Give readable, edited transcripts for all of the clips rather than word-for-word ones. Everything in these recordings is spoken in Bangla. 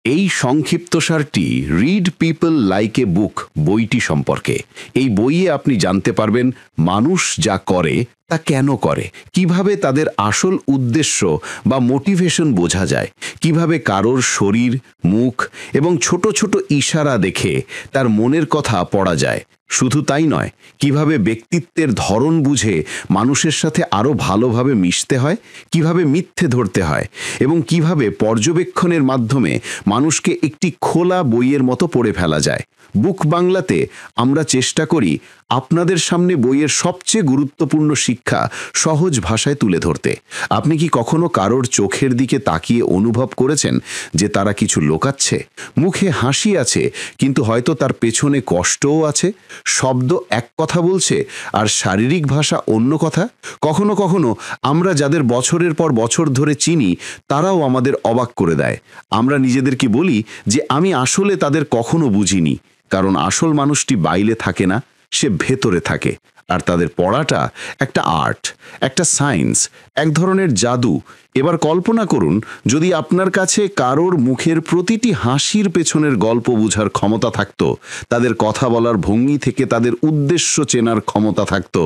এই সংক্ষিপ্তসারটি রিড পিপল লাইক এ বুক বইটি সম্পর্কে। এই বইয়ে আপনি জানতে পারবেন মানুষ যা করে তা কেন করে, কিভাবে তাদের আসল উদ্দেশ্য বা মোটিভেশন বোঝা যায়, কিভাবে কারোর শরীর, মুখ এবং ছোট ছোট ইশারা দেখে তার মনের কথা পড়া যায়। শুধু তাই নয়, কিভাবে ব্যক্তিত্বের ধরন বুঝে মানুষের সাথে আরও ভালোভাবে মিশতে হয়, কিভাবে মিথ্যে ধরতে হয় এবং কিভাবে পর্যবেক্ষণের মাধ্যমে মানুষকে একটি খোলা বইয়ের মতো পড়ে ফেলা যায়। বুক বাংলাতে আমরা চেষ্টা করি আপনাদের সামনে বইয়ের সবচেয়ে গুরুত্বপূর্ণ শিক্ষা সহজ ভাষায় তুলে ধরতে। আপনি কি কখনো কারোর চোখের দিকে তাকিয়ে অনুভব করেছেন যে তারা কিছু লুকাচ্ছে? মুখে হাসি আছে কিন্তু হয়তো তার পেছনে কষ্টও আছে। শব্দ এক কথা বলছে আর শারীরিক ভাষা অন্য কথা। কখনো কখনো আমরা যাদের বছরের পর বছর ধরে চিনি তারাও আমাদের অবাক করে দেয়। আমরা নিজেদেরকে বলি যে আমি আসলে তাদের কখনো বুঝিনি, কারণ আসল মানুষটি বাইরে থাকে না, সে ভেতরে থাকে। আর তাদের পড়াটা একটা আর্ট, একটা সায়েন্স, এক ধরনের জাদু। এবার কল্পনা করুন যদি আপনার কাছে কারোর মুখের প্রতিটি হাসির পেছনের গল্প বোঝার ক্ষমতা থাকতো, তাদের কথা বলার ভঙ্গি থেকে তাদের উদ্দেশ্য চেনার ক্ষমতা থাকতো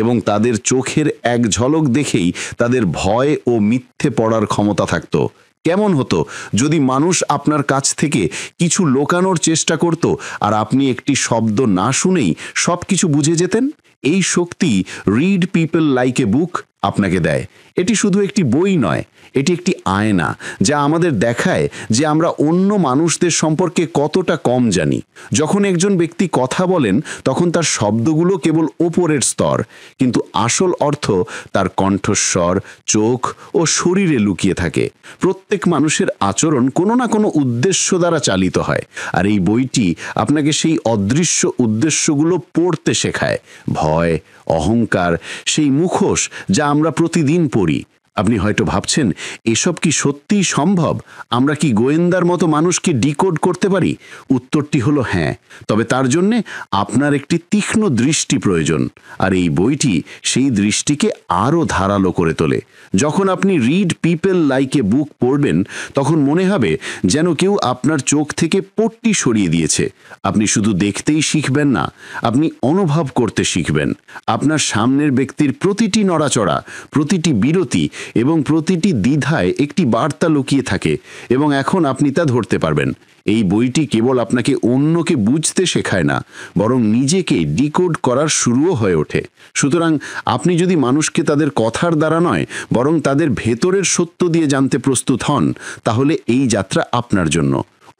এবং তাদের চোখের এক ঝলক দেখেই তাদের ভয় ও মিথ্যে পড়ার ক্ষমতা থাকতো। কেমন হতো যদি মানুষ আপনার কাছ থেকে কিছু লুকানোর চেষ্টা করত আর আপনি একটি শব্দ না শুনেই সব কিছু বুঝে যেতেন? এই শক্তি রিড পিপল লাইক এ বুক আপনাকে দেয়। এটি শুধু একটি বই নয়, এটি একটি আয়না যা আমাদের দেখায় যে আমরা অন্য মানুষদের সম্পর্কে কতটা কম জানি। যখন একজন ব্যক্তি কথা বলেন তখন তার শব্দগুলো কেবল ওপরের স্তর, কিন্তু আসল অর্থ তার কণ্ঠস্বর, চোখ ও শরীরে লুকিয়ে থাকে। প্রত্যেক মানুষের আচরণ কোনো না কোনো উদ্দেশ্য দ্বারা চালিত হয়, আর এই বইটি আপনাকে সেই অদৃশ্য উদ্দেশ্যগুলো পড়তে শেখায়। ভয়, অহংকার, সেই মুখোশ যা আমরা প্রতিদিন পড়ি। আপনি হয়তো ভাবছেন, এসব কি সত্যিই সম্ভব? আমরা কি গোয়েন্দার মতো মানুষকে ডিকোড করতে পারি? উত্তরটি হলো হ্যাঁ, তবে তার জন্যে আপনার একটি তীক্ষ্ণ দৃষ্টি প্রয়োজন, আর এই বইটি সেই দৃষ্টিকে আরও ধারালো করে তোলে। যখন আপনি রিড পিপল লাইক এ বুক পড়বেন তখন মনে হবে যেন কেউ আপনার চোখ থেকে পট্টি সরিয়ে দিয়েছে। আপনি শুধু দেখতেই শিখবেন না, আপনি অনুভব করতে শিখবেন। আপনার সামনের ব্যক্তির প্রতিটি নড়াচড়া, প্রতিটি বিরতি এবং প্রতিটি দ্বিধায় একটি বার্তা লুকিয়ে থাকে, এবং এখন আপনি তা ধরতে পারবেন। এই বইটি কেবল আপনাকে অন্যকে বুঝতে শেখায় না, বরং নিজেকে ডিকোড করার শুরুও হয়ে ওঠে। সুতরাং আপনি যদি মানুষকে তাদের কথার দ্বারা নয় বরং তাদের ভেতরের সত্য দিয়ে জানতে প্রস্তুত হন, তাহলে এই যাত্রা আপনার জন্য।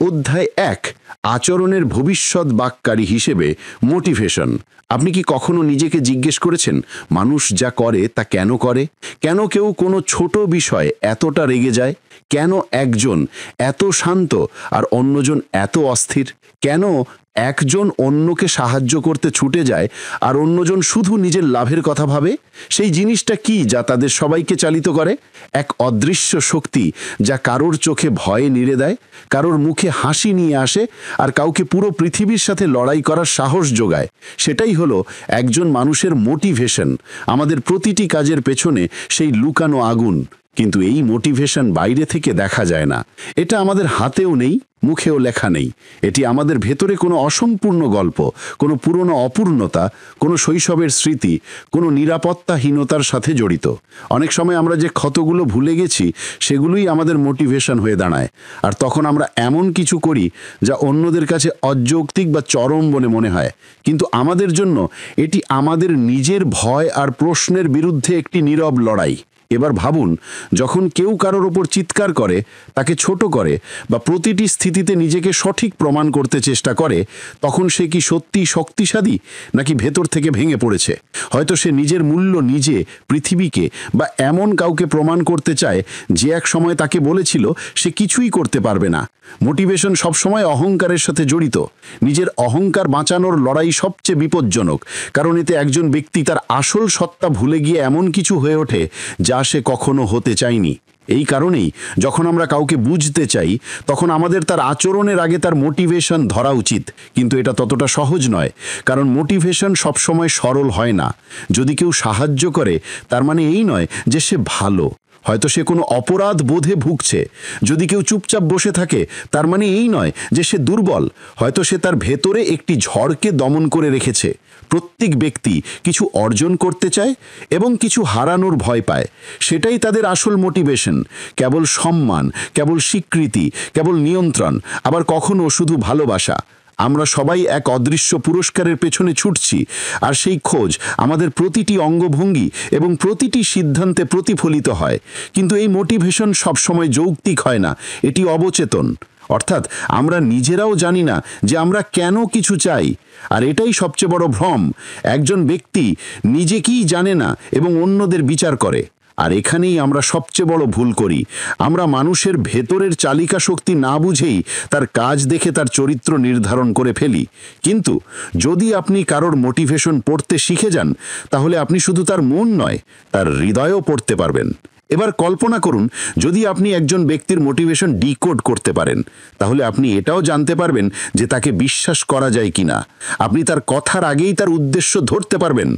অধ্যায় 1, আচরণের ভবিষ্যৎ বাক্যকারী হিসেবে মোটিভেশন। আপনি কি কখনো নিজেকে জিজ্ঞেস করেছেন মানুষ যা করে তা কেন করে? কেন কেউ কোনো ছোট বিষয়ে এতটা রেগে যায়? কেন একজন এত শান্ত আর অন্যজন এত অস্থির? কেন একজন অন্যকে সাহায্য করতে ছুটে যায় আর অন্যজন শুধু নিজের লাভের কথা ভাবে? সেই জিনিসটা কি যা তাদের সবাইকে চালিত করে? এক অদৃশ্য শক্তি যা কারোর চোখে ভয়ে নিড়ে দেয়, কারোর মুখে হাসি নিয়ে আসে আর কাউকে পুরো পৃথিবীর সাথে লড়াই করার সাহস যোগায়। সেটাই হলো একজন মানুষের মোটিভেশন। আমাদের প্রতিটি কাজের পেছনে সেই লুকানো আগুন। কিন্তু এই মোটিভেশন বাইরে থেকে দেখা যায় না। এটা আমাদের হাতেও নেই, মুখেও লেখা নেই। এটি আমাদের ভেতরে কোনো অসম্পূর্ণ গল্প, কোনো পুরনো অপূর্ণতা, কোনো শৈশবের স্মৃতি, কোনো নিরাপত্তাহীনতার সাথে জড়িত। অনেক সময় আমরা যে ক্ষতগুলো ভুলে গেছি সেগুলোই আমাদের মোটিভেশন হয়ে দাঁড়ায়, আর তখন আমরা এমন কিছু করি যা অন্যদের কাছে অযৌক্তিক বা চরম বলে মনে হয়, কিন্তু আমাদের জন্য এটি আমাদের নিজের ভয় আর প্রশ্নের বিরুদ্ধে একটি নীরব লড়াই। এবার ভাবুন, যখন কেউ কারোর ওপর চিৎকার করে, তাকে ছোট করে বা প্রতিটি স্থিতিতে নিজেকে সঠিক প্রমাণ করতে চেষ্টা করে, তখন সে কি সত্যিই শক্তিশালী নাকি ভেতর থেকে ভেঙে পড়েছে? হয়তো সে নিজের মূল্য নিজে, পৃথিবীকে বা এমন কাউকে প্রমাণ করতে চায় যে এক সময় তাকে বলেছিল সে কিছুই করতে পারবে না। মোটিভেশন সবসময় অহংকারের সাথে জড়িত। নিজের অহংকার বাঁচানোর লড়াই সবচেয়ে বিপজ্জনক, কারণ এতে একজন ব্যক্তি তার আসল সত্তা ভুলে গিয়ে এমন কিছু হয়ে ওঠে যা সে কখনো হতে চায়নি। এই কারণেই যখন আমরা কাউকে বুঝতে চাই তখন আমাদের তার আচরণের আগে তার মোটিভেশন ধরা উচিত। কিন্তু এটা ততটা সহজ নয়, কারণ মোটিভেশন সবসময় সরল হয় না। যদি কেউ সাহায্য করে তার মানে এই নয় যে সে ভালো। হয়তো সে কোনো অপরাধ বোধে ভুগছে। যদি কেউ চুপচাপ বসে থাকে তার মানে এই নয় যে সে দুর্বল, হয়তো সে তার ভেতরে একটি ঝড়কে দমন করে রেখেছে। প্রত্যেক ব্যক্তি কিছু অর্জন করতে চায় এবং কিছু হারানোর ভয় পায়। সেটাই তাদের আসল মোটিভেশন। কেবল সম্মান, কেবল স্বীকৃতি, কেবল নিয়ন্ত্রণ, আবার কখনো শুধু ভালোবাসা। আমরা সবাই এক অদৃশ্য পুরস্কারের পেছনে ছুটছি, আর সেই খোঁজ আমাদের প্রতিটি অঙ্গভঙ্গি এবং প্রতিটি সিদ্ধান্তে প্রতিফলিত হয়। কিন্তু এই মোটিভেশন সবসময় যৌক্তিক হয় না, এটি অবচেতন। অর্থাৎ আমরা নিজেরাও জানি না যে আমরা কেন কিছু চাই। আর এটাই সবচেয়ে বড় ভ্রম। একজন ব্যক্তি নিজেকেই জানে না এবং অন্যদের বিচার করে। আর এখানেই আমরা সবচেয়ে বড় ভুল করি। আমরা মানুষের ভেতরের চালিকা শক্তি না বুঝেই তার কাজ দেখে তার চরিত্র নির্ধারণ করে ফেলি। কিন্তু যদি আপনি কারোর মোটিভেশন পড়তে শিখে যান, তাহলে আপনি শুধু তার মন নয়, তার হৃদয়ও পড়তে পারবেন। এবার কল্পনা করুন, যদি আপনি একজন ব্যক্তির মোটিভেশন ডিকোড করতে পারেন, তাহলে আপনি এটাও জানতে পারবেন যে তাকে বিশ্বাস করা যায় কিনা। আপনি তার কথার আগেই তার উদ্দেশ্য ধরতে পারবেন।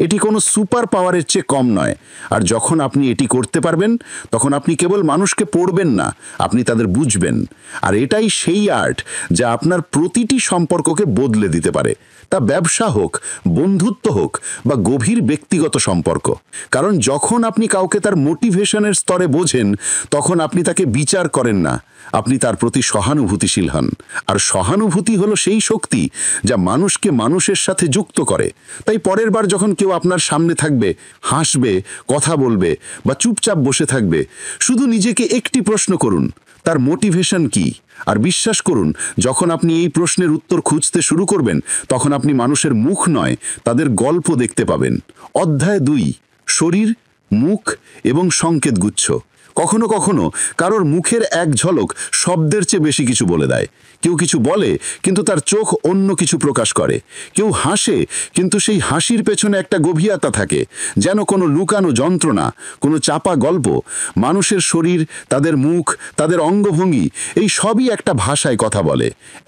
এটি কোনো সুপার পাওয়ারের চেয়ে কম নয়। আর যখন আপনি এটি করতে পারবেন, তখন আপনি কেবল মানুষকে পড়বেন না, আপনি তাদের বুঝবেন। আর এটাই সেই আর্ট যা আপনার প্রতিটি সম্পর্ককে বদলে দিতে পারে, তা ব্যবসা হোক, বন্ধুত্ব হোক বা গভীর ব্যক্তিগত সম্পর্ক। কারণ যখন আপনি কাউকে তার মোটিভেশনের স্তরে বোঝেন, তখন আপনি তাকে বিচার করেন না, আপনি তার প্রতি সহানুভূতিশীল হন। আর সহানুভূতি হলো সেই শক্তি যা মানুষকে মানুষের সাথে যুক্ত করে। তাই পরের বার যখন কেউ আপনার সামনে থাকবে, হাসবে, কথা বলবে বা চুপচাপ বসে থাকবে, শুধু নিজেকে একটি প্রশ্ন করুন, তার মোটিভেশন কি? আর বিশ্বাস করুন, যখন আপনি এই প্রশ্নের উত্তর খুঁজতে শুরু করবেন, তখন আপনি মানুষের মুখ নয়, তাদের গল্প দেখতে পাবেন। অধ্যায় 2, শরীর, মুখ এবং সংকেতগুচ্ছ। কখনো কখনো কারোর মুখের এক ঝলক শব্দের চেয়ে বেশি কিছু বলে দেয়। কেউ কিছু বলে কিন্তু তার চোখ অন্য কিছু প্রকাশ করে। কেউ হাসে কিন্তু সেই হাসির পেছনে একটা গভীরতা থাকে, যেন কোনো লুকানো যন্ত্রণা, কোনো চাপা গল্প। মানুষের শরীর, তাদের মুখ, তাদের অঙ্গভঙ্গি, এই সবই একটা ভাষায় কথা বলে।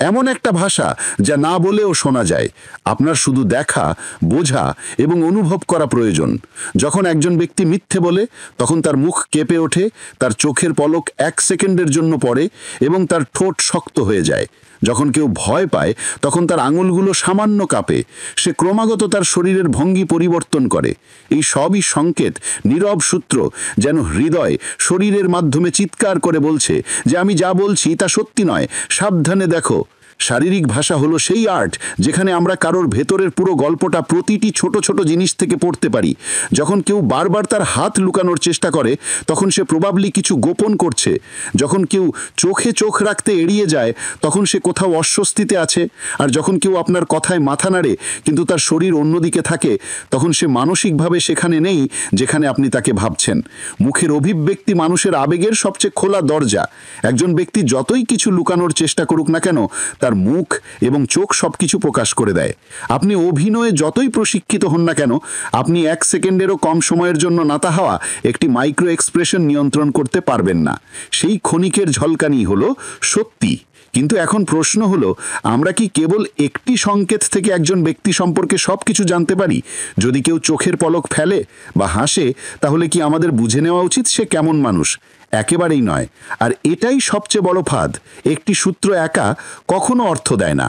এমন একটা ভাষা যা না বলেও শোনা যায়। আপনার শুধু দেখা, বোঝা এবং অনুভব করা প্রয়োজন। যখন একজন ব্যক্তি মিথ্যে বলে, তখন তার মুখ কেঁপে ওঠে, তার চোখের পলক 1 সেকেন্ডের জন্য পড়ে এবং তার ঠোঁট শক্ত হয়ে যায়। যখন কেউ ভয় পায়, তখন তার আঙুলগুলো সামান্য কাঁপে। সে ক্রমাগত তার শরীরের ভঙ্গি পরিবর্তন করে। এই সবই সংকেত, নীরব সূত্র, যেন হৃদয় শরীরের মাধ্যমে চিৎকার করে বলছে যে আমি যা বলছি তা সত্যি নয়, সাবধানে দেখো। শারীরিক ভাষা হলো সেই আর্ট যেখানে আমরা কারোর ভেতরের পুরো গল্পটা প্রতিটি ছোট ছোট জিনিস থেকে পড়তে পারি। যখন কেউ বারবার তার হাত লুকানোর চেষ্টা করে, তখন সে প্রবাবলি কিছু গোপন করছে। যখন কেউ চোখে চোখ রাখতে এড়িয়ে যায়, তখন সে কোথাও অস্বস্তিতে আছে। আর যখন কেউ আপনার কথায় মাথা নাড়ে কিন্তু তার শরীর অন্যদিকে থাকে, তখন সে মানসিকভাবে সেখানে নেই যেখানে আপনি তাকে ভাবছেন। মুখের অভিব্যক্তি মানুষের আবেগের সবচেয়ে খোলা দরজা। একজন ব্যক্তি যতই কিছু লুকানোর চেষ্টা করুক না কেন, তার মুখ এবং চোখ সবকিছু প্রকাশ করে দেয়। আপনি অভিনয়ে যতই প্রশিক্ষিত হন না কেন, আপনি 1 সেকেন্ডেরও কম সময়ের জন্য নাতা হওয়া একটি মাইক্রো এক্সপ্রেশন নিয়ন্ত্রণ করতে পারবেন না। সেই ক্ষণিকের ঝলকানি হলো সত্যি। কিন্তু এখন প্রশ্ন হলো, আমরা কি কেবল একটি সংকেত থেকে একজন ব্যক্তি সম্পর্কে সবকিছু জানতে পারি? যদি কেউ চোখের পলক ফেলে বা হাসে, তাহলে কি আমাদের বুঝে নেওয়া উচিত সে কেমন মানুষ? একেবারেই নয়। আর এটাই সবচেয়ে বড় ফাঁদ। একটি সূত্র একা কখনো অর্থ দেয় না।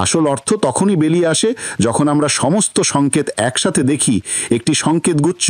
আসল অর্থ তখনই বেরিয়ে আসে যখন আমরা সমস্ত সংকেত একসাথে দেখি, একটি সংকেতগুচ্ছ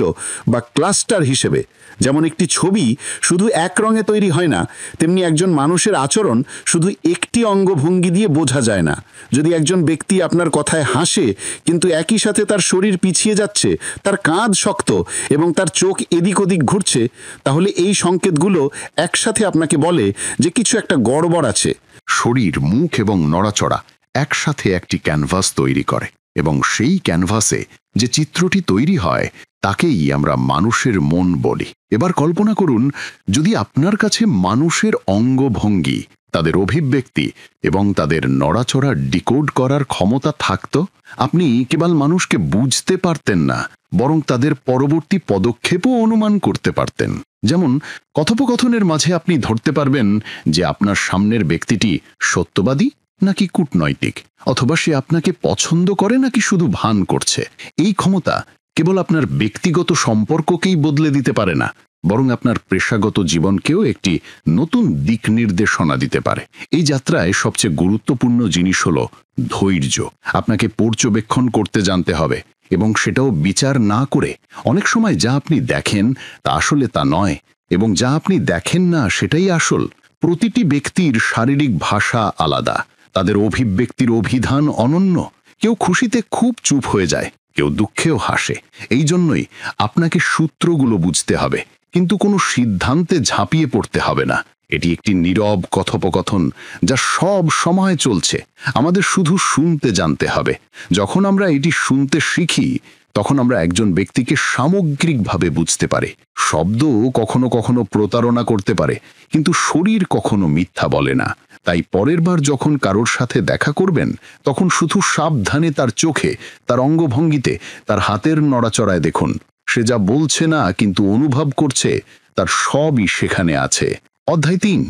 বা ক্লাস্টার হিসেবে। যেমন একটি ছবি শুধু এক রঙে তৈরি হয় না, তেমনি একজন মানুষের আচরণ শুধু একটি অঙ্গভঙ্গি দিয়ে বোঝা যায় না। যদি একজন ব্যক্তি আপনার কথায় হাসে কিন্তু একই সাথে তার শরীর পিছিয়ে যাচ্ছে, তার কাঁধ শক্ত এবং তার চোখ এদিক ওদিক ঘুরছে, তাহলে এই সংকেতগুলো একসাথে আপনাকে বলে যে কিছু একটা গড়বড় আছে। শরীর, মুখ এবং নড়াচড়া একসাথে একটি ক্যানভাস তৈরি করে, এবং সেই ক্যানভাসে যে চিত্রটি তৈরি হয় তাকেই আমরা মানুষের মন বলি। এবার কল্পনা করুন, যদি আপনার কাছে মানুষের অঙ্গভঙ্গি, তাদের অভিব্যক্তি এবং তাদের নড়াচড়া ডিকোড করার ক্ষমতা থাকত। আপনি কেবল মানুষকে বুঝতে পারতেন না, বরং তাদের পরবর্তী পদক্ষেপও অনুমান করতে পারতেন। যেমন কথোপকথনের মাঝে আপনি ধরতে পারবেন যে আপনার সামনের ব্যক্তিটি সত্যবাদী নাকি কূটনৈতিক, অথবা সে আপনাকে পছন্দ করে নাকি শুধু ভান করছে। এই ক্ষমতা কেবল আপনার ব্যক্তিগত সম্পর্ককেই বদলে দিতে পারে না, বরং আপনার পেশাগত জীবনকেও একটি নতুন দিক নির্দেশনা দিতে পারে। এই যাত্রায় সবচেয়ে গুরুত্বপূর্ণ জিনিস হলো ধৈর্য। আপনাকে পর্যবেক্ষণ করতে জানতে হবে এবং সেটাও বিচার না করে। অনেক সময় যা আপনি দেখেন তা আসলে তা নয়, এবং যা আপনি দেখেন না সেটাই আসল। প্রতিটি ব্যক্তির শারীরিক ভাষা আলাদা, তাদের অভিব্যক্তির অভিধান অনন্য। কেউ খুশিতে খুব চুপ হয়ে যায়, কেউ দুঃখেও হাসে। এই জন্যই আপনাকে সূত্রগুলো বুঝতে হবে, কিন্তু কোনো সিদ্ধান্তে ঝাঁপিয়ে পড়তে হবে না। এটি একটি নীরব কথোপকথন যা সব সময় চলছে। আমাদের শুধু শুনতে জানতে হবে। যখন আমরা এটি শুনতে শিখি, তখন আমরা একজন ব্যক্তিকে সামগ্রিকভাবে বুঝতে পারি। শব্দ কখনো কখনো প্রতারণা করতে পারে, কিন্তু শরীর কখনো মিথ্যা বলে না। তাই পরের বার যখন কারোর সাথে দেখা করবেন, তখন শুধু সাবধানে তার চোখে, তার অঙ্গভঙ্গিতে, তার হাতের নড়াচড়ায় দেখুন। সে যা বলছে না কিন্তু অনুভব করছে, তার সবই সেখানে আছে। অধ্যায় 3,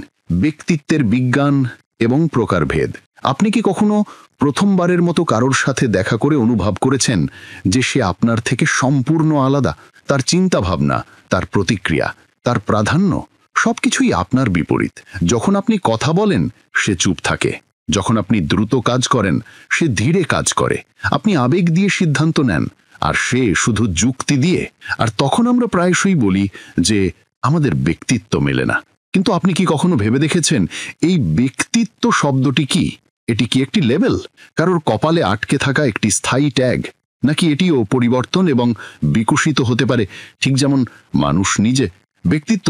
ব্যক্তিত্বের বিজ্ঞান এবং প্রকারভেদ। আপনি কি কখনো প্রথমবারের মতো কারোর সাথে দেখা করে অনুভব করেছেন যে সে আপনার থেকে সম্পূর্ণ আলাদা? তার চিন্তাভাবনা, তার প্রতিক্রিয়া, তার প্রাধান্য সবকিছুই আপনার বিপরীত। যখন আপনি কথা বলেন, সে চুপ থাকে। যখন আপনি দ্রুত কাজ করেন, সে ধীরে কাজ করে। আপনি আবেগ দিয়ে সিদ্ধান্ত নেন, আর সে শুধু যুক্তি দিয়ে। আর তখন আমরা প্রায়শই বলি যে আমাদের ব্যক্তিত্ব মেলে না। কিন্তু আপনি কি কখনো ভেবে দেখেছেন এই ব্যক্তিত্ব শব্দটি কি? এটি কি একটি লেবেল, কারোর কপালে আটকে থাকা একটি স্থায়ী ট্যাগ, নাকি এটিও পরিবর্তন এবং বিকশিত হতে পারে, ঠিক যেমন মানুষ নিজে? ব্যক্তিত্ব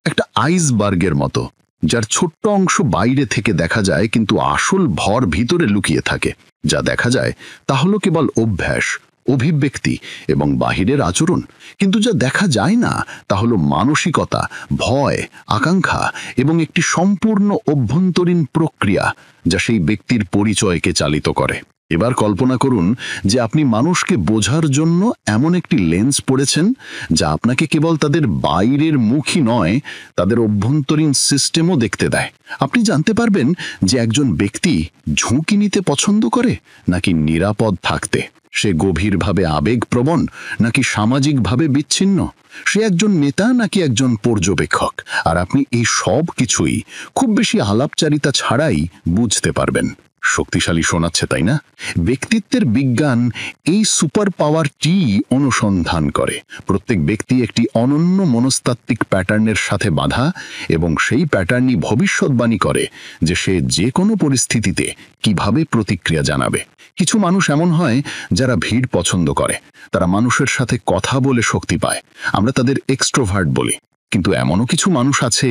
একটা আইসবার্গের মতো, যার ছোট্ট অংশ বাইরে থেকে দেখা যায়, কিন্তু আসল ভর ভিতরে লুকিয়ে থাকে। যা দেখা যায় তা হলো কেবল অভ্যাস, অভিব্যক্তি এবং বাহিরের আচরণ। কিন্তু যা দেখা যায় না তা হলো মানসিকতা, ভয়, আকাঙ্ক্ষা এবং একটি সম্পূর্ণ অভ্যন্তরীণ প্রক্রিয়া যা সেই ব্যক্তির পরিচয়কে চালিত করে। এবার কল্পনা করুন যে আপনি মানুষকে বোঝার জন্য এমন একটি লেন্স পড়েছেন যা আপনাকে কেবল তাদের বাইরের মুখই নয়, তাদের অভ্যন্তরীণ সিস্টেমও দেখতে দেয়। আপনি জানতে পারবেন যে একজন ব্যক্তি ঝুঁকি নিতে পছন্দ করে নাকি নিরাপদ থাকতে। সে গভীরভাবে আবেগপ্রবণ নাকি সামাজিকভাবে বিচ্ছিন্ন। সে একজন নেতা নাকি একজন পর্যবেক্ষক। আর আপনি এই সব কিছুই খুব বেশি আলাপচারিতা ছাড়াই বুঝতে পারবেন। শক্তিশালী শোনাচ্ছে, তাই না? ব্যক্তিত্বের বিজ্ঞান এই সুপার পাওয়ারটি অনুসন্ধান করে। প্রত্যেক ব্যক্তি একটি অনন্য মনস্তাত্ত্বিক প্যাটার্নের সাথে বাঁধা, এবং সেই প্যাটার্নই ভবিষ্যৎবাণী করে যে সে যে কোনো পরিস্থিতিতে কিভাবে প্রতিক্রিয়া জানাবে। কিছু মানুষ এমন হয় যারা ভিড় পছন্দ করে। তারা মানুষের সাথে কথা বলে শক্তি পায়। আমরা তাদের এক্সট্রোভার্ট বলি। কিন্তু এমনও কিছু মানুষ আছে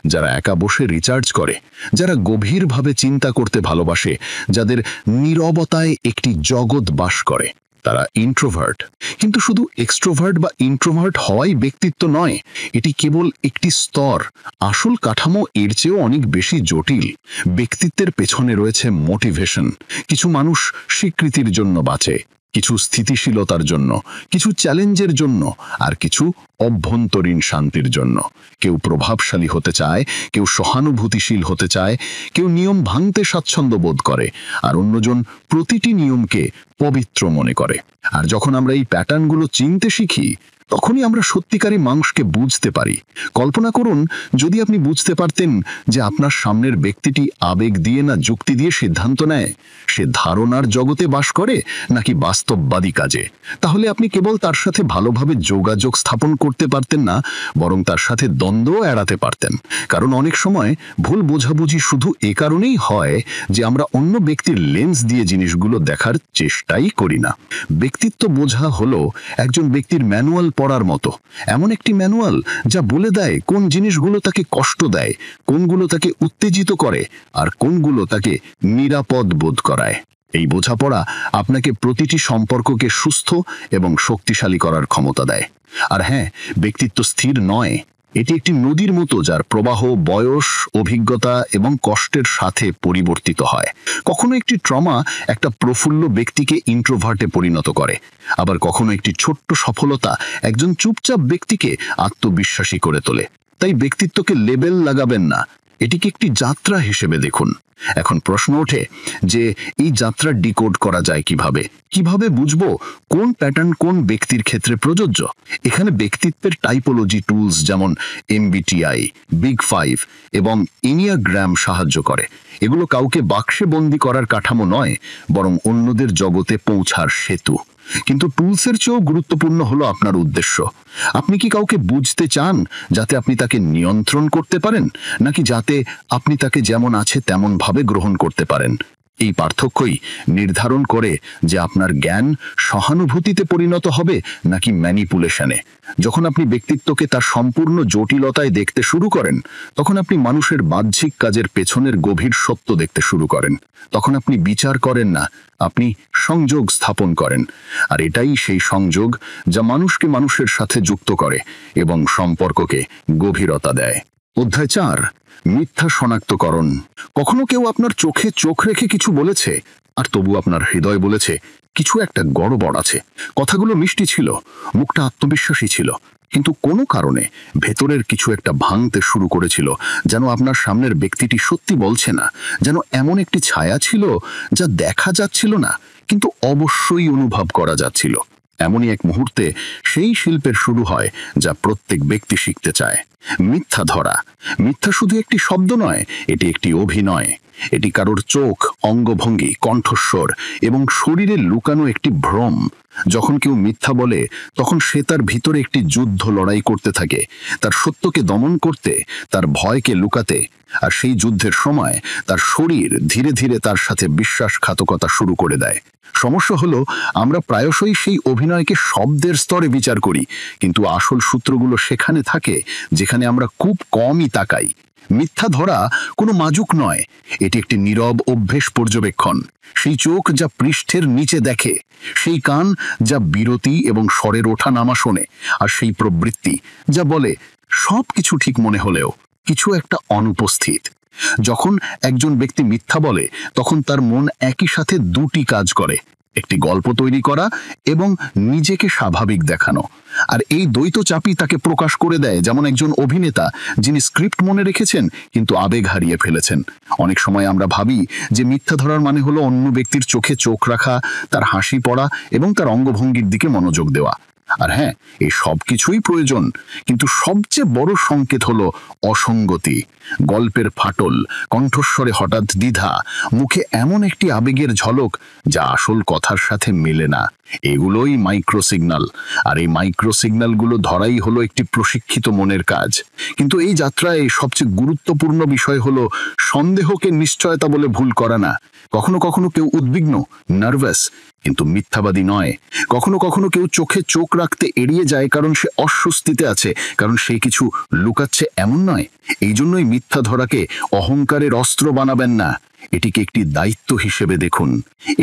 যারা একা বসে রিচার্জ করে, যারা গভীরভাবে চিন্তা করতে ভালোবাসে, যাদের নীরবতায় একটি জগৎ বাস করে। তারা ইন্ট্রোভার্ট। কিন্তু শুধু এক্সট্রোভার্ট বা ইন্ট্রোভার্ট হওয়াই ব্যক্তিত্ব নয়, এটি কেবল একটি স্তর। আসল কাঠামো এর চেয়েও অনেক বেশি জটিল। ব্যক্তিত্বের পেছনে রয়েছে মোটিভেশন। কিছু মানুষ স্বীকৃতির জন্য বাঁচে, কিছু স্থিতিশীলতার জন্য, কিছু চ্যালেঞ্জের জন্য, আর কিছু অভ্যন্তরীণ শান্তির জন্য। কেউ প্রভাবশালী হতে চায়, কেউ সহানুভূতিশীল হতে চায়, কেউ নিয়ম ভাঙতে স্বাচ্ছন্দ্য বোধ করে, আর অন্যজন প্রতিটি নিয়মকে পবিত্র মনে করে। আর যখন আমরা এই প্যাটার্নগুলো চিনতে শিখি, তখনই আমরা সত্যিকারী মানুষকে বুঝতে পারি। কল্পনা করুন যদি আপনি বুঝতে পারতেন যে আপনার সামনের ব্যক্তিটি আবেগ দিয়ে না যুক্তি দিয়ে সিদ্ধান্ত নেয়, সে ধারণার জগতে বাস করে নাকি বাস্তববাদী কাজে, তাহলে আপনি কেবল তার সাথে ভালোভাবে যোগাযোগ স্থাপন করতে পারতেন না, বরং তার সাথে দ্বন্দ্ব এড়াতে পারতেন। কারণ অনেক সময় ভুল বোঝাবুঝি শুধু এ কারণেই হয় যে আমরা অন্য ব্যক্তির লেন্স দিয়ে জিনিসগুলো দেখার চেষ্টাই করি না। ব্যক্তিত্ব বোঝা হলো একজন ব্যক্তির ম্যানুয়াল পড়ার মতো। এমন একটি ম্যানুয়াল যা বলে দেয় কোন জিনিসগুলো তাকে কষ্ট দেয়, কোনগুলো তাকে উত্তেজিত করে, আর কোনগুলো তাকে নিরাপদ বোধ করায়। এই বোঝাপড়া আপনাকে প্রতিটি সম্পর্ককে সুস্থ এবং শক্তিশালী করার ক্ষমতা দেয়। আর হ্যাঁ, ব্যক্তিত্ব স্থির নয়। এটি একটি নদীর মতো যার প্রবাহ বয়স, অভিজ্ঞতা এবং কষ্টের সাথে পরিবর্তিত হয়। কখনো একটি ট্রমা একটা প্রফুল্ল ব্যক্তিকে ইন্ট্রোভার্টে পরিণত করে, আবার কখনো একটি ছোট্ট সফলতা একজন চুপচাপ ব্যক্তিকে আত্মবিশ্বাসী করে তোলে। তাই ব্যক্তিত্বকে লেবেল লাগাবেন না, এটিকে একটি যাত্রা হিসেবে দেখুন। এখন প্রশ্ন ওঠে যে এই যাত্রা ডিকোড করা যায় কিভাবে? কিভাবে বুঝবো কোন প্যাটার্ন কোন ব্যক্তির ক্ষেত্রে প্রযোজ্য? এখানে ব্যক্তিত্বের টাইপোলজি টুলস যেমন MBTI, বিগ 5 এবং ইনিয়াগ্রাম সাহায্য করে। এগুলো কাউকে বাক্সে বন্দি করার কাঠামো নয়, বরং অন্যদের জগতে পৌঁছার সেতু। কিন্তু টুলসের চেয়েও গুরুত্বপূর্ণ হলো আপনার উদ্দেশ্য। আপনি কি কাউকে বুঝতে চান যাতে আপনি তাকে নিয়ন্ত্রণ করতে পারেন, নাকি যাতে আপনি তাকে যেমন আছে তেমন ভাবে গ্রহণ করতে পারেন? এই পার্থক্যই নির্ধারণ করে যে আপনার জ্ঞান সহানুভূতিতে পরিণত হবে নাকি ম্যানিপুলেশনে। যখন আপনি ব্যক্তিত্বকে তার সম্পূর্ণ জটিলতায় দেখতে শুরু করেন, তখন আপনি মানুষের বাহ্যিক কাজের পেছনের গভীর সত্য দেখতে শুরু করেন। তখন আপনি বিচার করেন না, আপনি সংযোগ স্থাপন করেন। আর এটাই সেই সংযোগ যা মানুষকে মানুষের সাথে যুক্ত করে এবং সম্পর্ককে গভীরতা দেয়। অধ্যায় 4, মিথ্যা শনাক্তকরণ। কখনো কেউ আপনার চোখে চোখ রেখে কিছু বলেছে, আর তবু আপনার হৃদয় বলেছে কিছু একটা গড়বড় আছে। কথাগুলো মিষ্টি ছিল, মুখটা আত্মবিশ্বাসী ছিল, কিন্তু কোনো কারণে ভেতরের কিছু একটা ভাঙতে শুরু করেছিল। যেন আপনার সামনের ব্যক্তিটি সত্যি বলছে না, যেন এমন একটি ছায়া ছিল যা দেখা যাচ্ছিল না, কিন্তু অবশ্যই অনুভব করা যাচ্ছিল। এমনই এক মুহূর্তে সেই শিল্পের শুরু হয় যা প্রত্যেক ব্যক্তি শিখতে চায়, মিথ্যা ধরা। মিথ্যা শুধু একটি শব্দ নয়, এটি একটি অভিনয়। এটি কারোর চোখ, অঙ্গভঙ্গি, কণ্ঠস্বর এবং শরীরে লুকানো একটি ভ্রম। যখন কেউ মিথ্যা বলে, তখন সে তার ভিতরে একটি যুদ্ধ লড়াই করতে থাকে, তার সত্যকে দমন করতে, তার ভয়কে লুকাতে। আর সেই যুদ্ধের সময় তার শরীর ধীরে ধীরে তার সাথে বিশ্বাসঘাতকতা শুরু করে দেয়। সমস্যা হলো, আমরা প্রায়শই সেই অভিনয়কে শব্দের স্তরে বিচার করি, কিন্তু আসল সূত্রগুলো সেখানে থাকে যেখানে আমরা খুব কমই তাকাই। মিথ্যা ধরা কোনো মাজুক নয়, এটি একটি নীরব অভ্যেস পর্যবেক্ষণ। সেই চোখ যা পৃষ্ঠের নিচে দেখে, সেই কান যা বিরতি এবং স্বরের ওঠা নামা শোনে, আর সেই প্রবৃত্তি যা বলে সব কিছু ঠিক মনে হলেও কিছু একটা অনুপস্থিত। যখন একজন ব্যক্তি মিথ্যা বলে, তখন তার মন একই সাথে দুটি কাজ করে, একটি গল্প তৈরি করা এবং নিজেকে স্বাভাবিক দেখানো। আর এই দ্বৈত চাপই তাকে প্রকাশ করে দেয় যেমন একজন অভিনেতা যিনি স্ক্রিপ্ট মনে রেখেছেন কিন্তু আবেগ হারিয়ে ফেলেছেন। অনেক সময় আমরা ভাবি যে মিথ্যা ধরার মানে হলো অন্য ব্যক্তির চোখে চোখ রাখা, তার হাসি পড়া এবং তার অঙ্গভঙ্গির দিকে মনোযোগ দেওয়া। আর হ্যাঁ, এই সব কিছুই প্রয়োজন, কিন্তু সবচেয়ে বড় সংকেত হলো অসঙ্গতি। গল্পের ফাটল, কণ্ঠস্বরে হঠাৎ দ্বিধা, মুখে এমন একটি আবেগের ঝলক যা আসল কথার সাথে মেলে না। এগুলোই মাইক্রো সিগন্যাল। আর এই মাইক্রো সিগন্যালগুলো ধরাই হলো একটি প্রশিক্ষিত মনের কাজ। কিন্তু এই যাত্রায় সবচেয়ে গুরুত্বপূর্ণ বিষয় হলো সন্দেহকে নিশ্চয়তা বলে ভুল করা না। কখনো কখনো কেউ উদ্বিগ্ন, নার্ভাস, কিন্তু মিথ্যাবাদী নয়। কখনো কখনো কেউ চোখে চোখ রাখতে এড়িয়ে যায় কারণ সে অস্বস্তিতে আছে, কারণ সে কিছু লুকাচ্ছে, এমন নয়। এই জন্যই মিথ্যা ধরাকে অহংকারের অস্ত্র বানাবেন না, এটিকে একটি দায়িত্ব হিসেবে দেখুন।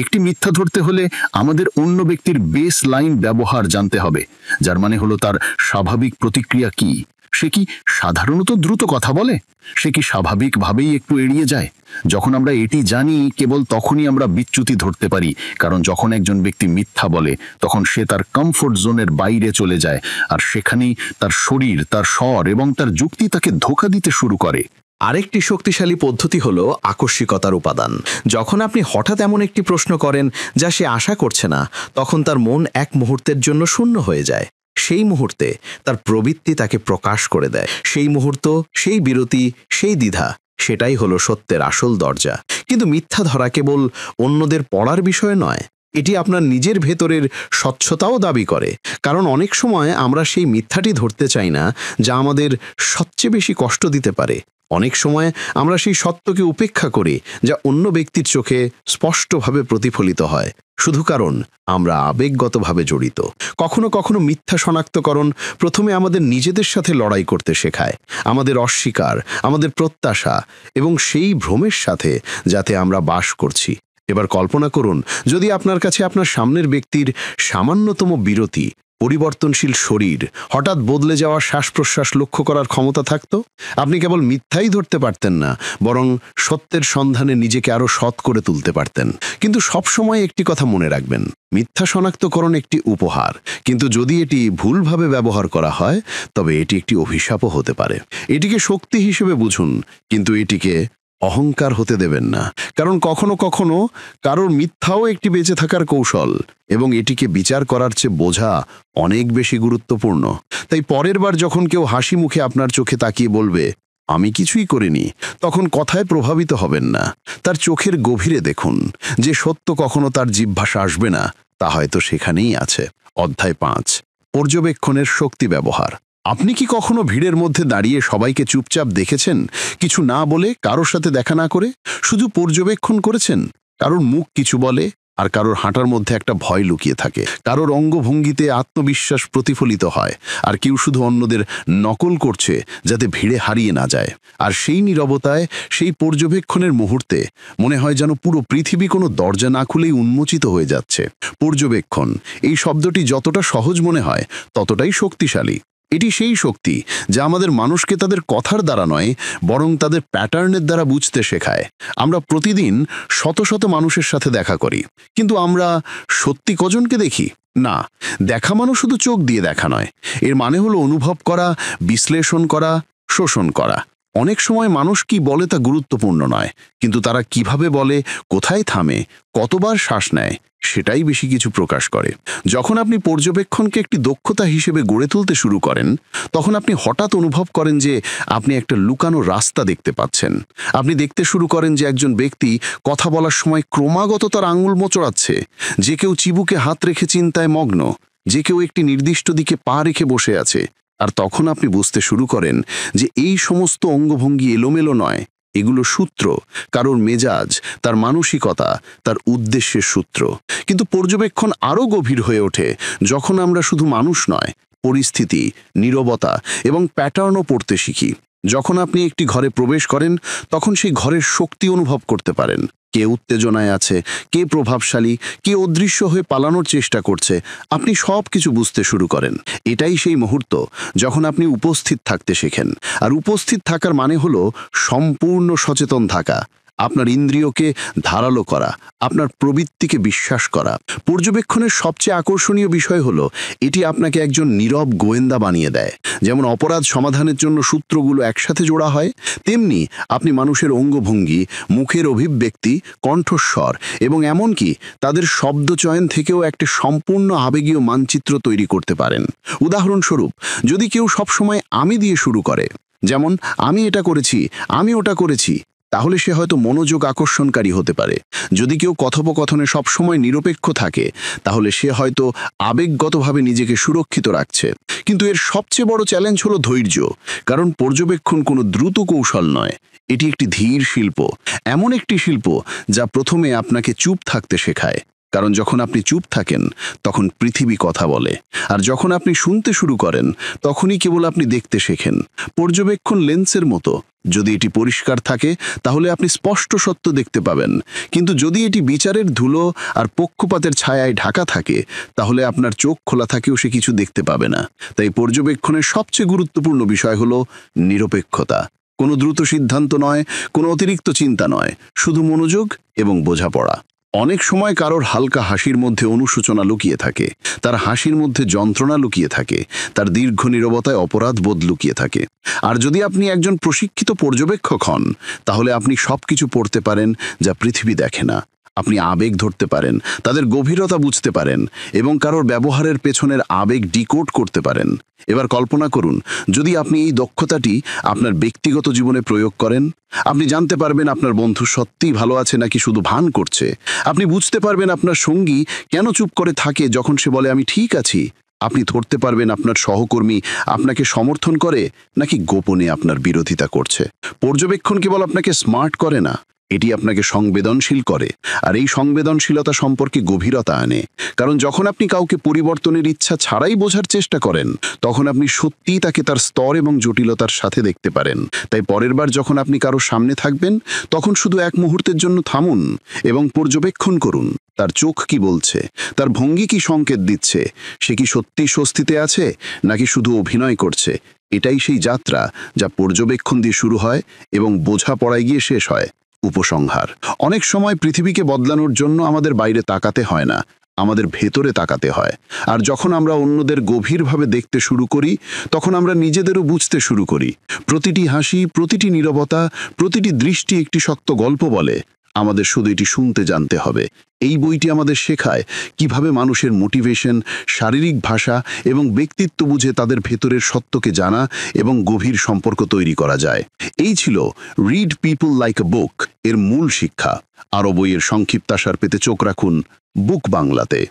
একটি মিথ্যা ধরতে হলে আমাদের অন্য ব্যক্তির বেস লাইন ব্যবহার জানতে হবে, যার মানে হলো তার স্বাভাবিক প্রতিক্রিয়া কি। সে কি সাধারণত দ্রুত কথা বলে? সে কি স্বাভাবিকভাবেই একটু এড়িয়ে যায়? যখন আমরা এটি জানি, কেবল তখনই আমরা বিচ্যুতি ধরতে পারি। কারণ যখন একজন ব্যক্তি মিথ্যা বলে, তখন সে তার কমফোর্ট জোনের বাইরে চলে যায়, আর সেখানেই তার শরীর, তার স্বর এবং তার যুক্তি তাকে ধোঁকা দিতে শুরু করে। আরেকটি শক্তিশালী পদ্ধতি হলো আকস্মিকতার উপাদান। যখন আপনি হঠাৎ এমন একটি প্রশ্ন করেন যা সে আশা করছে না, তখন তার মন এক মুহূর্তের জন্য শূন্য হয়ে যায়। সেই মুহূর্তে তার প্রবৃত্তি তাকে প্রকাশ করে দেয়। সেই মুহূর্ত, সেই বিরতি, সেই দ্বিধা, সেটাই হলো সত্যের আসল দরজা। কিন্তু মিথ্যা ধরা কেবল অন্যদের পড়ার বিষয় নয়, এটি আপনার নিজের ভেতরের স্বচ্ছতাও দাবি করে। কারণ অনেক সময় আমরা সেই মিথ্যাটি ধরতে চাই না যা আমাদের সবচেয়ে বেশি কষ্ট দিতে পারে। অনেক সময় আমরা সেই সত্যকে উপেক্ষা করি যা অন্য ব্যক্তির চোখে স্পষ্টভাবে প্রতিফলিত হয়, শুধু কারণ আমরা আবেগগতভাবে জড়িত। কখনো কখনো মিথ্যা শনাক্তকরণ প্রথমে আমাদের নিজেদের সাথে লড়াই করতে শেখায়, আমাদের অস্বীকার, আমাদের প্রত্যাশা এবং সেই ভ্রমের সাথে যাতে আমরা বাস করছি। এবার কল্পনা করুন, যদি আপনার কাছে আপনার সামনের ব্যক্তির সামান্যতম বিরতি, পরিবর্তনশীল শরীর, হঠাৎ বদলে যাওয়া শ্বাস প্রশ্বাস লক্ষ্য করার ক্ষমতা থাকতো, আপনি কেবল মিথ্যাই ধরতে পারতেন না, বরং সত্যের সন্ধানে নিজেকে আরো সৎ করে তুলতে পারতেন। কিন্তু সবসময় একটি কথা মনে রাখবেন, মিথ্যা শনাক্তকরণ একটি উপহার, কিন্তু যদি এটি ভুলভাবে ব্যবহার করা হয় তবে এটি একটি অভিশাপও হতে পারে। এটিকে শক্তি হিসেবে বুঝুন, কিন্তু এটিকে অহংকার হতে দেবেন না, কারণ কখনো কখনো কারোর মিথ্যাও একটি বেঁচে থাকার কৌশল, এবং এটিকে বিচার করার চেয়ে বোঝা অনেক বেশি গুরুত্বপূর্ণ। তাই পরের বার যখন কেউ হাসি মুখে আপনার চোখে তাকিয়ে বলবে আমি কিছুই করিনি, তখন কথায় প্রভাবিত হবেন না, তার চোখের গভীরে দেখুন। যে সত্য কখনো তার জিহ্বাসে আসবে না, তা হয়তো সেখানেই আছে। অধ্যায় 5, পর্যবেক্ষণের শক্তি ব্যবহার। আপনি কি কখনো ভিড়ের মধ্যে দাঁড়িয়ে সবাইকে চুপচাপ দেখেছেন, কিছু না বলে, কারোর সাথে দেখা না করে, শুধু পর্যবেক্ষণ করেছেন? কারোর মুখ কিছু বলে, আর কারোর হাঁটার মধ্যে একটা ভয় লুকিয়ে থাকে, কারোর অঙ্গভঙ্গিতে আত্মবিশ্বাস প্রতিফলিত হয়, আর কেউ শুধু অন্যদের নকল করছে যাতে ভিড়ে হারিয়ে না যায়। আর সেই নীরবতায়, সেই পর্যবেক্ষণের মুহূর্তে মনে হয় যেন পুরো পৃথিবী কোনো দরজা না খুলেই উন্মোচিত হয়ে যাচ্ছে। পর্যবেক্ষণ, এই শব্দটি যতটা সহজ মনে হয় ততটাই শক্তিশালী। এটি সেই শক্তি যা আমাদের মানুষকে তাদের কথার দ্বারা নয়, বরং তাদের প্যাটার্নের দ্বারা বুঝতে শেখায়। আমরা প্রতিদিন শত শত মানুষের সাথে দেখা করি, কিন্তু আমরা সত্যি কজনকে দেখি? না, দেখা মানে শুধু চোখ দিয়ে দেখা নয়, এর মানে হলো অনুভব করা, বিশ্লেষণ করা, শোষণ করা। অনেক সময় মানুষ কি বলে তা গুরুত্বপূর্ণ নয়, কিন্তু তারা কিভাবে বলে, কোথায় থামে, কতবার শ্বাস নেয়, সেটাই বেশি কিছু প্রকাশ করে। যখন আপনি পর্যবেক্ষণকে একটি দক্ষতা হিসেবে গড়ে তুলতে শুরু করেন, তখন আপনি হঠাৎ অনুভব করেন যে আপনি একটা লুকানো রাস্তা দেখতে পাচ্ছেন। আপনি দেখতে শুরু করেন যে একজন ব্যক্তি কথা বলার সময় ক্রমাগত তার আঙুল মোচড়াচ্ছে, যে কেউ চিবুকে হাত রেখে চিন্তায় মগ্ন, যে কেউ একটি নির্দিষ্ট দিকে পা রেখে বসে আছে। আর তখন আপনি বুঝতে শুরু করেন যে এই সমস্ত অঙ্গভঙ্গি এলোমেলো নয়, এগুলো সূত্র, কারোর মেজাজ, তার মানসিকতা, তার উদ্দেশ্যের সূত্র। কিন্তু পর্যবেক্ষণ আরও গভীর হয়ে ওঠে যখন আমরা শুধু মানুষ নয়, পরিস্থিতি, নীরবতা এবং প্যাটার্নও পড়তে শিখি। যখন আপনি একটি ঘরে প্রবেশ করেন, তখন সেই ঘরের শক্তি অনুভব করতে পারেন। কে উত্তেজনায় আছে, কে প্রভাবশালী, কে অদৃশ্য হয়ে পালানোর চেষ্টা করছে, আপনি সব কিছু বুঝতে শুরু করেন। এটাই সেই মুহূর্ত যখন আপনি উপস্থিত থাকতে শেখেন। আর উপস্থিত থাকার মানে হলো সম্পূর্ণ সচেতন থাকা, আপনার ইন্দ্রিয়কে ধারালো করা, আপনার প্রবৃত্তিকে বিশ্বাস করা। পর্যবেক্ষণের সবচেয়ে আকর্ষণীয় বিষয় হলো এটি আপনাকে একজন নীরব গোয়েন্দা বানিয়ে দেয়। যেমন অপরাধ সমাধানের জন্য সূত্রগুলো একসাথে জোড়া হয়, তেমনি আপনি মানুষের অঙ্গভঙ্গি, মুখের অভিব্যক্তি, কণ্ঠস্বর এবং এমনকি তাদের শব্দচয়ন থেকেও একটা সম্পূর্ণ আবেগীয় মানচিত্র তৈরি করতে পারেন। উদাহরণস্বরূপ, যদি কেউ সবসময় আমি দিয়ে শুরু করে, যেমন আমি এটা করেছি, আমি ওটা করেছি, তাহলে সে হয়তো মনোযোগ আকর্ষণকারী হতে পারে। যদি কেউ কথোপকথনে সবসময় নিরপেক্ষ থাকে, তাহলে সে হয়তো আবেগগতভাবে নিজেকে সুরক্ষিত রাখছে। কিন্তু এর সবচেয়ে বড় চ্যালেঞ্জ হলো ধৈর্য, কারণ পর্যবেক্ষণ কোনো দ্রুত কৌশল নয়, এটি একটি ধীর শিল্প। এমন একটি শিল্প যা প্রথমে আপনাকে চুপ থাকতে শেখায়, কারণ যখন আপনি চুপ থাকেন তখন পৃথিবী কথা বলে, আর যখন আপনি শুনতে শুরু করেন তখনই কেবল আপনি দেখতে শেখেন। পর্যবেক্ষণ লেন্সের মতো, যদি এটি পরিষ্কার থাকে তাহলে আপনি স্পষ্ট সত্য দেখতে পাবেন, কিন্তু যদি এটি বিচারের ধুলো আর পক্ষপাতের ছায়ায় ঢাকা থাকে, তাহলে আপনার চোখ খোলা থাকেও সে কিছু দেখতে পাবে না। তাই পর্যবেক্ষণের সবচেয়ে গুরুত্বপূর্ণ বিষয় হলো নিরপেক্ষতা। কোনো দ্রুত সিদ্ধান্ত নয়, কোনো অতিরিক্ত চিন্তা নয়, শুধু মনোযোগ এবং বোঝাপড়া। অনেক সময় কারোর হালকা হাসির মধ্যে অনুশোচনা লুকিয়ে থাকে, তার হাসির মধ্যে যন্ত্রণা লুকিয়ে থাকে, তার দীর্ঘ নীরবতায় অপরাধবোধ লুকিয়ে থাকে। আর যদি আপনি একজন প্রশিক্ষিত পর্যবেক্ষক হন, তাহলে আপনি সবকিছু পড়তে পারেন যা পৃথিবী দেখে না। আপনি আবেগ ধরতে পারেন, তাদের গভীরতা বুঝতে পারেন এবং কারোর ব্যবহারের পেছনের আবেগ ডিকোড করতে পারেন। এবার কল্পনা করুন, যদি আপনি এই দক্ষতাটি আপনার ব্যক্তিগত জীবনে প্রয়োগ করেন, আপনি জানতে পারবেন আপনার বন্ধু সত্যিই ভালো আছে নাকি শুধু ভান করছে। আপনি বুঝতে পারবেন আপনার সঙ্গী কেন চুপ করে থাকে যখন সে বলে আমি ঠিক আছি। আপনি ধরতে পারবেন আপনার সহকর্মী আপনাকে সমর্থন করে নাকি গোপনে আপনার বিরোধিতা করছে। পর্যবেক্ষণ কেবল আপনাকে স্মার্ট করে না, এটি আপনাকে সংবেদনশীল করে, আর এই সংবেদনশীলতা সম্পর্কে গভীরতা আনে। কারণ যখন আপনি কাউকে পরিবর্তনের ইচ্ছা ছাড়াই বোঝার চেষ্টা করেন, তখন আপনি সত্যিই তাকে তার স্তর এবং জটিলতার সাথে দেখতে পারেন। তাই পরের বার যখন আপনি কারো সামনে থাকবেন, তখন শুধু এক মুহূর্তের জন্য থামুন এবং পর্যবেক্ষণ করুন। তার চোখ কি বলছে, তার ভঙ্গি কি সংকেত দিচ্ছে, সে কি সত্যি স্বস্তিতে আছে নাকি শুধু অভিনয় করছে। এটাই সেই যাত্রা যা পর্যবেক্ষণ দিয়ে শুরু হয় এবং বোঝাপড়ায় গিয়ে শেষ হয়। উপসংহার: অনেক সময় পৃথিবীকে বদলানোর জন্য আমাদের বাইরে তাকাতে হয় না, আমাদের ভেতরে তাকাতে হয়। আর যখন আমরা অন্যদের গভীরভাবে দেখতে শুরু করি, তখন আমরা নিজেদেরও বুঝতে শুরু করি। প্রতিটি হাসি, প্রতিটি নীরবতা, প্রতিটি দৃষ্টি একটি শক্ত গল্প বলে। আমাদের শুধু এটি শুনতে জানতে হবে। এই বইটি আমাদের শেখায় কিভাবে মানুষের মোটিভেশন, শারীরিক ভাষা এবং ব্যক্তিত্ব বুঝে তাদের ভেতরের সত্যকে জানা এবং গভীর সম্পর্ক তৈরি করা যায়। এই ছিল রিড পিপল লাইক আ বুক এর মূল শিক্ষা। আরও বইয়ের সংক্ষিপ্তাসার পেতে চোখ রাখুন বুক বাংলাতে।